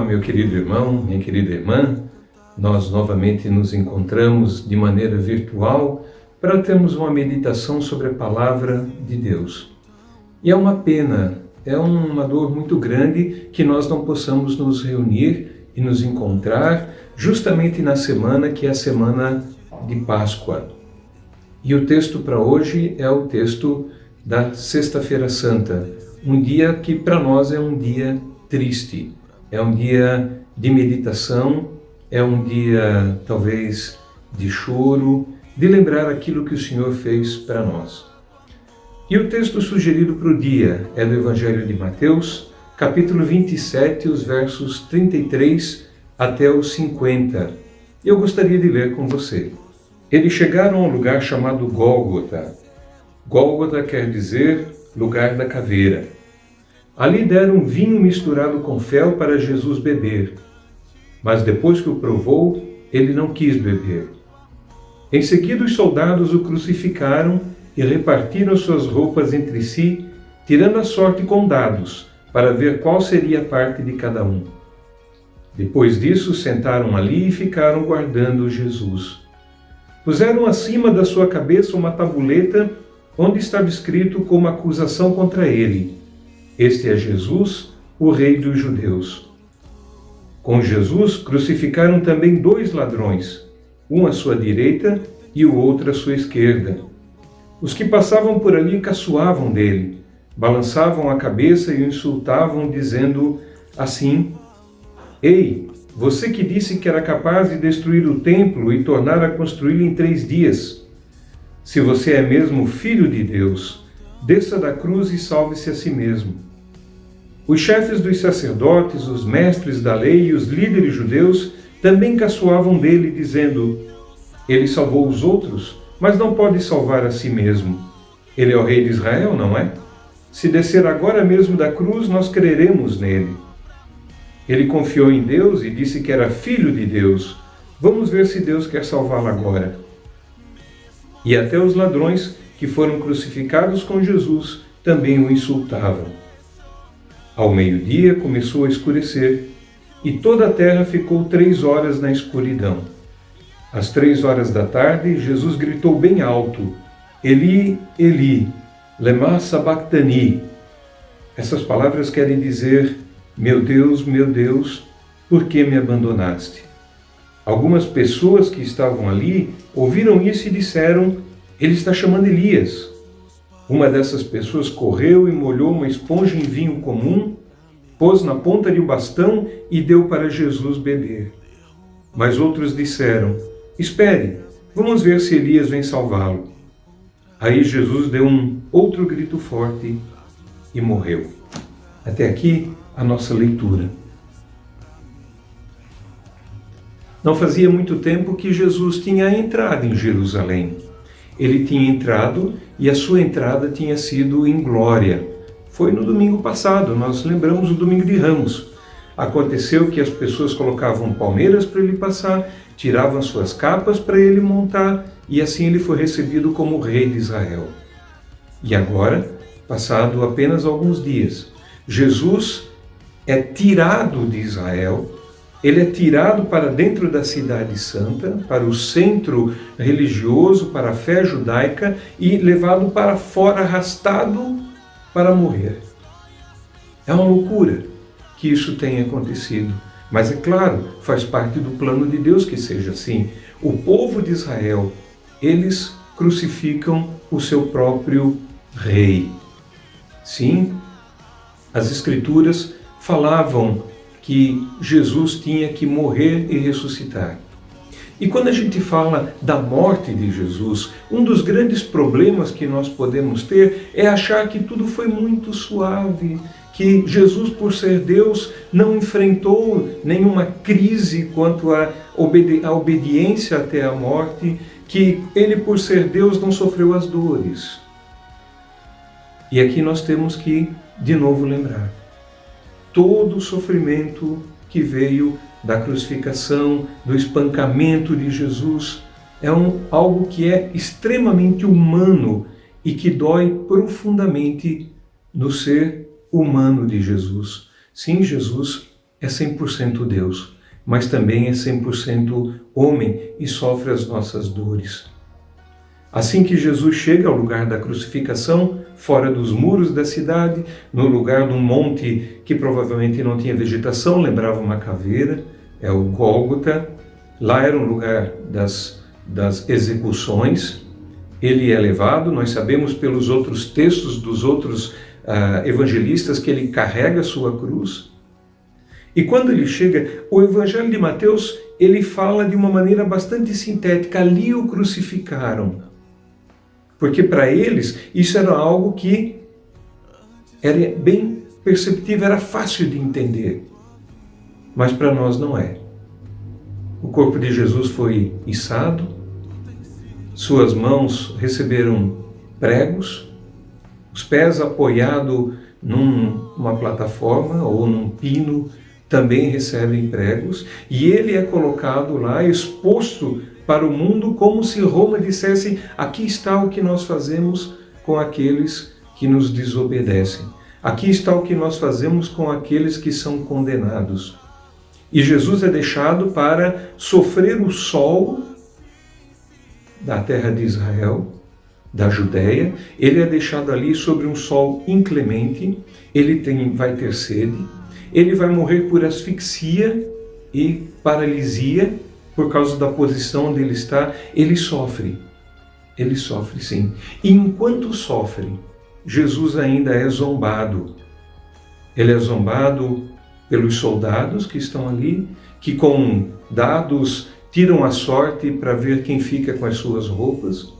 meu querido irmão, minha querida irmã. Nós novamente nos encontramos de maneira virtual para termos uma meditação sobre a Palavra de Deus. E é uma pena, é uma dor muito grande que nós não possamos nos reunir e nos encontrar justamente na semana que é a semana de Páscoa. E o texto para hoje é o texto da Sexta-feira Santa, um dia que para nós é um dia triste, é um dia de meditação, é um dia talvez de choro, de lembrar aquilo que o Senhor fez para nós. E o texto sugerido para o dia é do Evangelho de Mateus, capítulo 27, os versos 33 até os 50. Eu gostaria de ler com você. Eles chegaram a um lugar chamado Gólgota. Gólgota quer dizer lugar da caveira. Ali deram vinho misturado com fel para Jesus beber. Mas depois que o provou, ele não quis beber. Em seguida, os soldados o crucificaram e repartiram suas roupas entre si, tirando a sorte com dados, para ver qual seria a parte de cada um. Depois disso, sentaram ali e ficaram guardando Jesus. Puseram acima da sua cabeça uma tabuleta onde estava escrito como acusação contra ele: Este é Jesus, o Rei dos Judeus. Com Jesus crucificaram também 2 ladrões, um à sua direita e o outro à sua esquerda. Os que passavam por ali caçoavam dele, balançavam a cabeça e o insultavam, dizendo assim: Ei, você que disse que era capaz de destruir o templo e tornar a construí-lo em 3 dias. Se você é mesmo filho de Deus, desça da cruz e salve-se a si mesmo. Os chefes dos sacerdotes, os mestres da lei e os líderes judeus também caçoavam dele, dizendo: Ele salvou os outros, mas não pode salvar a si mesmo. Ele é o rei de Israel, não é? Se descer agora mesmo da cruz, nós creremos nele. Ele confiou em Deus e disse que era filho de Deus. Vamos ver se Deus quer salvá-lo agora. E até os ladrões que foram crucificados com Jesus também o insultavam. Ao meio-dia começou a escurecer, e toda a terra ficou 3 horas na escuridão. Às 3 horas da tarde, Jesus gritou bem alto: Eli, Eli, lema sabachthani. Essas palavras querem dizer: meu Deus, por que me abandonaste? Algumas pessoas que estavam ali ouviram isso e disseram: Ele está chamando Elias. Uma dessas pessoas correu e molhou uma esponja em vinho comum, pôs na ponta de um bastão e deu para Jesus beber. Mas outros disseram: Espere, vamos ver se Elias vem salvá-lo. Aí Jesus deu um outro grito forte e morreu. Até aqui a nossa leitura. Não fazia muito tempo que Jesus tinha entrado em Jerusalém. Ele tinha entrado e a sua entrada tinha sido em glória. Foi no domingo passado, nós lembramos o domingo de Ramos. Aconteceu que as pessoas colocavam palmeiras para ele passar, tiravam suas capas para ele montar, e assim ele foi recebido como rei de Israel. E agora, passado apenas alguns dias, Jesus é tirado de Israel, ele é tirado para dentro da cidade santa, para o centro religioso, para a fé judaica, e levado para fora, arrastado para morrer. É uma loucura que isso tenha acontecido, mas é claro, faz parte do plano de Deus que seja assim. O povo de Israel, eles crucificam o seu próprio rei. Sim, as Escrituras falavam que Jesus tinha que morrer e ressuscitar. E quando a gente fala da morte de Jesus, um dos grandes problemas que nós podemos ter é achar que tudo foi muito suave, que Jesus, por ser Deus, não enfrentou nenhuma crise quanto à obediência até a morte, que ele, por ser Deus, não sofreu as dores. E aqui nós temos que, de novo, lembrar: todo o sofrimento que veio da crucificação, do espancamento de Jesus, é algo que é extremamente humano e que dói profundamente no ser humano de Jesus. Sim, Jesus é 100% Deus, mas também é 100% homem e sofre as nossas dores. Assim que Jesus chega ao lugar da crucificação, fora dos muros da cidade, no lugar de um monte que provavelmente não tinha vegetação, lembrava uma caveira, é o Gólgota. Lá era um lugar das execuções. Ele é levado, nós sabemos pelos outros textos dos outros evangelistas que ele carrega a sua cruz. E quando ele chega, o Evangelho de Mateus, ele fala de uma maneira bastante sintética, ali o crucificaram. Porque para eles isso era algo que era bem perceptível, era fácil de entender. Mas para nós não é. O corpo de Jesus foi içado, suas mãos receberam pregos, os pés apoiados numa plataforma ou num pino também recebem pregos, e ele é colocado lá, exposto para o mundo, como se Roma dissesse: aqui está o que nós fazemos com aqueles que nos desobedecem. Aqui está o que nós fazemos com aqueles que são condenados. E Jesus é deixado para sofrer o sol da terra de Israel, da Judéia. Ele é deixado ali sobre um sol inclemente, ele vai ter sede, ele vai morrer por asfixia e paralisia por causa da posição onde ele está. Ele sofre sim. E enquanto sofre, Jesus ainda é zombado. Ele é zombado pelos soldados que estão ali, que com dados tiram a sorte para ver quem fica com as suas roupas.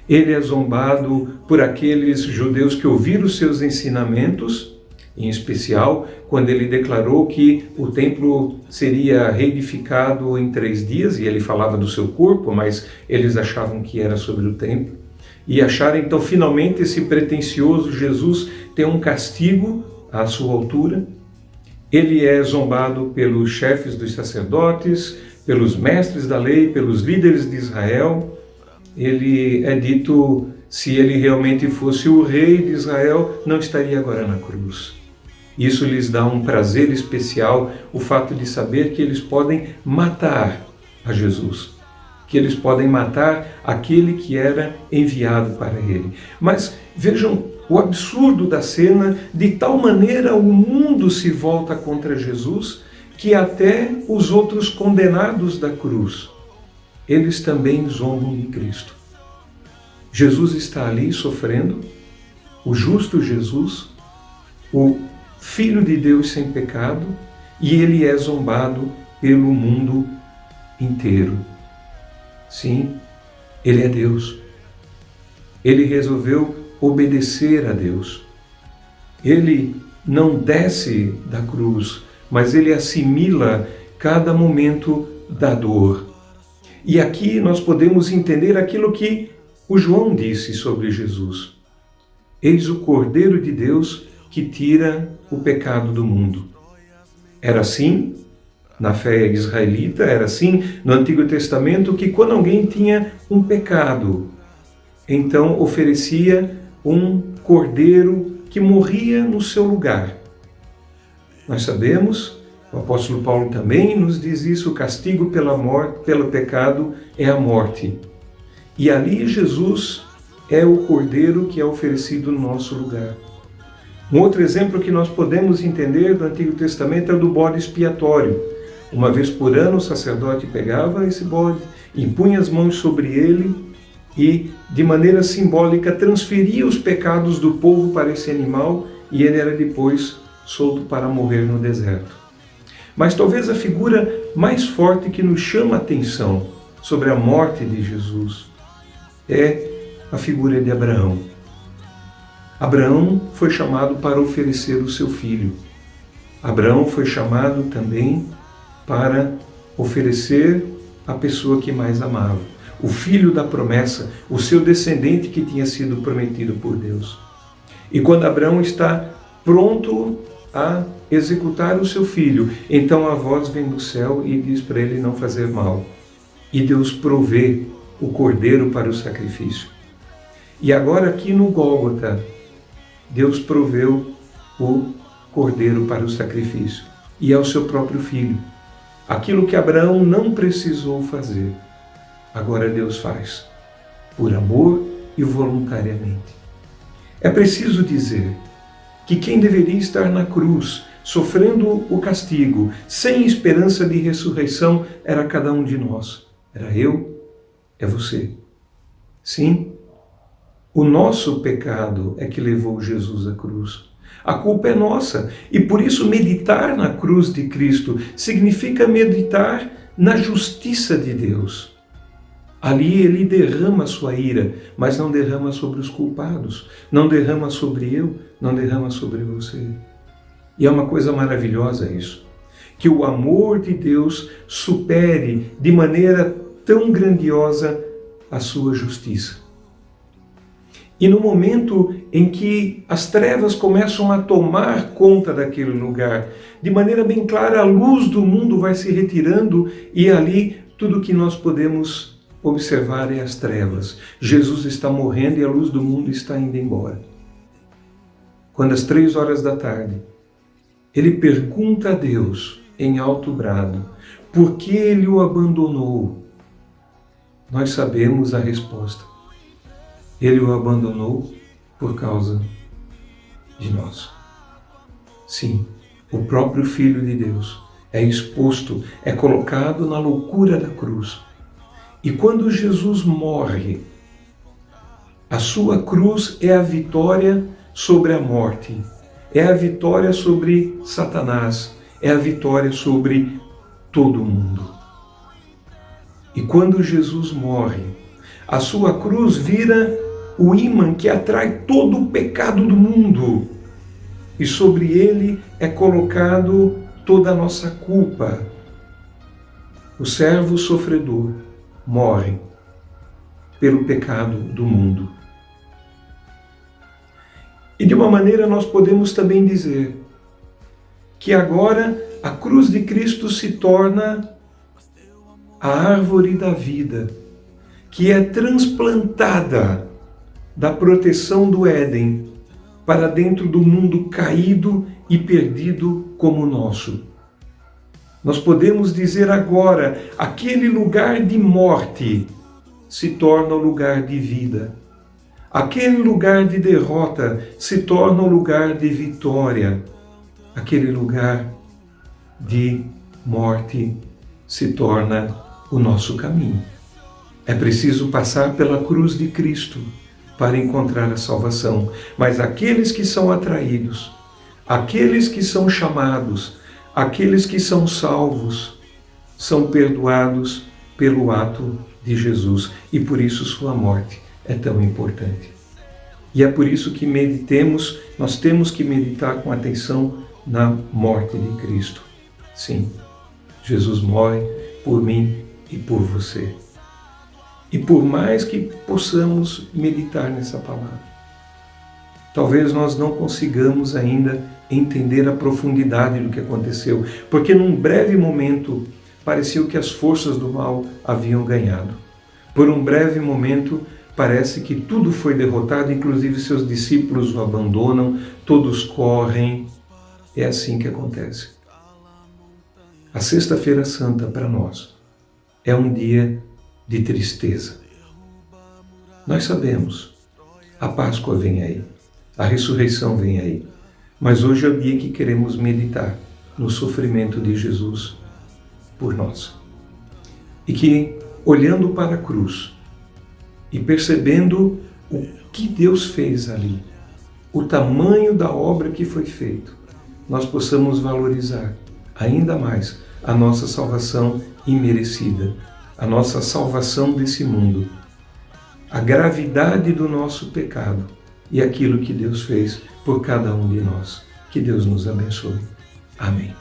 Ele é zombado por aqueles judeus que ouviram os seus ensinamentos, em especial quando ele declarou que o templo seria reedificado em 3 dias, e ele falava do seu corpo, mas eles achavam que era sobre o templo. E acharam então finalmente esse pretensioso Jesus ter um castigo à sua altura. Ele é zombado pelos chefes dos sacerdotes, pelos mestres da lei, pelos líderes de Israel. Ele é dito, se ele realmente fosse o rei de Israel, não estaria agora na cruz. Isso lhes dá um prazer especial, o fato de saber que eles podem matar a Jesus, que eles podem matar aquele que era enviado para ele. Mas vejam o absurdo da cena, de tal maneira o mundo se volta contra Jesus, que até os outros condenados da cruz, eles também zombam de Cristo. Jesus está ali sofrendo, o justo Jesus, o Filho de Deus sem pecado, e ele é zombado pelo mundo inteiro. Sim, ele é Deus. Ele resolveu obedecer a Deus. Ele não desce da cruz, mas ele assimila cada momento da dor. E aqui nós podemos entender aquilo que o João disse sobre Jesus. Eis o Cordeiro de Deus que tira o pecado do mundo. Era assim na fé israelita, era assim no Antigo Testamento, que quando alguém tinha um pecado, então oferecia um cordeiro que morria no seu lugar. Nós sabemos, o apóstolo Paulo também nos diz isso, o castigo pelo pecado é a morte. E ali Jesus é o cordeiro que é oferecido no nosso lugar. Um outro exemplo que nós podemos entender do Antigo Testamento é o do bode expiatório. Uma vez por ano o sacerdote pegava esse bode, impunha as mãos sobre ele e, de maneira simbólica, transferia os pecados do povo para esse animal, e ele era depois solto para morrer no deserto. Mas talvez a figura mais forte que nos chama a atenção sobre a morte de Jesus é a figura de Abraão. Abraão foi chamado para oferecer o seu filho. Abraão foi chamado também para oferecer a pessoa que mais amava, o filho da promessa, o seu descendente que tinha sido prometido por Deus. E quando Abraão está pronto a executar o seu filho, então a voz vem do céu e diz para ele não fazer mal. E Deus provê o cordeiro para o sacrifício. E agora aqui no Gólgota, Deus proveu o cordeiro para o sacrifício. e é o seu próprio filho. Aquilo que Abraão não precisou fazer, agora Deus faz, por amor e voluntariamente. É preciso dizer que quem deveria estar na cruz, sofrendo o castigo, sem esperança de ressurreição, era cada um de nós. Era eu, é você. Sim, o nosso pecado é que levou Jesus à cruz. A culpa é nossa, e por isso meditar na cruz de Cristo significa meditar na justiça de Deus. Ali ele derrama sua ira, mas não derrama sobre os culpados, não derrama sobre eu, não derrama sobre você. E é uma coisa maravilhosa isso, que o amor de Deus supere de maneira tão grandiosa a sua justiça. E no momento em que as trevas começam a tomar conta daquele lugar, de maneira bem clara, a luz do mundo vai se retirando e ali tudo que nós podemos observar é as trevas. Jesus está morrendo e a luz do mundo está indo embora. Quando às 15h, ele pergunta a Deus em alto brado, por que ele o abandonou? Nós sabemos a resposta. Ele o abandonou por causa de nós. Sim, o próprio Filho de Deus é exposto, é colocado na loucura da cruz. E quando Jesus morre, a sua cruz é a vitória sobre a morte, é a vitória sobre Satanás, é a vitória sobre todo mundo. E quando Jesus morre, a sua cruz vira o ímã que atrai todo o pecado do mundo. E sobre ele é colocado toda a nossa culpa. O servo sofredor morre pelo pecado do mundo. E de uma maneira nós podemos também dizer que agora a cruz de Cristo se torna a árvore da vida, que é transplantada da proteção do Éden para dentro do mundo caído e perdido como o nosso. Nós podemos dizer agora, aquele lugar de morte se torna o lugar de vida. Aquele lugar de derrota se torna o lugar de vitória. Aquele lugar de morte se torna o nosso caminho. É preciso passar pela cruz de Cristo para encontrar a salvação. Mas aqueles que são atraídos, aqueles que são chamados, aqueles que são salvos, são perdoados pelo ato de Jesus. E por isso sua morte é tão importante. E é por isso que nós temos que meditar com atenção na morte de Cristo. Sim, Jesus morre por mim e por você. E por mais que possamos meditar nessa palavra, talvez nós não consigamos ainda entender a profundidade do que aconteceu, porque num breve momento pareceu que as forças do mal haviam ganhado. Por um breve momento parece que tudo foi derrotado, inclusive seus discípulos o abandonam, todos correm. É assim que acontece. A Sexta-feira Santa para nós é um dia de tristeza. Nós sabemos, a Páscoa vem aí, a ressurreição vem aí, mas hoje é o dia que queremos meditar no sofrimento de Jesus por nós. E que, olhando para a cruz e percebendo o que Deus fez ali, o tamanho da obra que foi feita, nós possamos valorizar ainda mais a nossa salvação imerecida, a nossa salvação desse mundo, a gravidade do nosso pecado e aquilo que Deus fez por cada um de nós. Que Deus nos abençoe. Amém.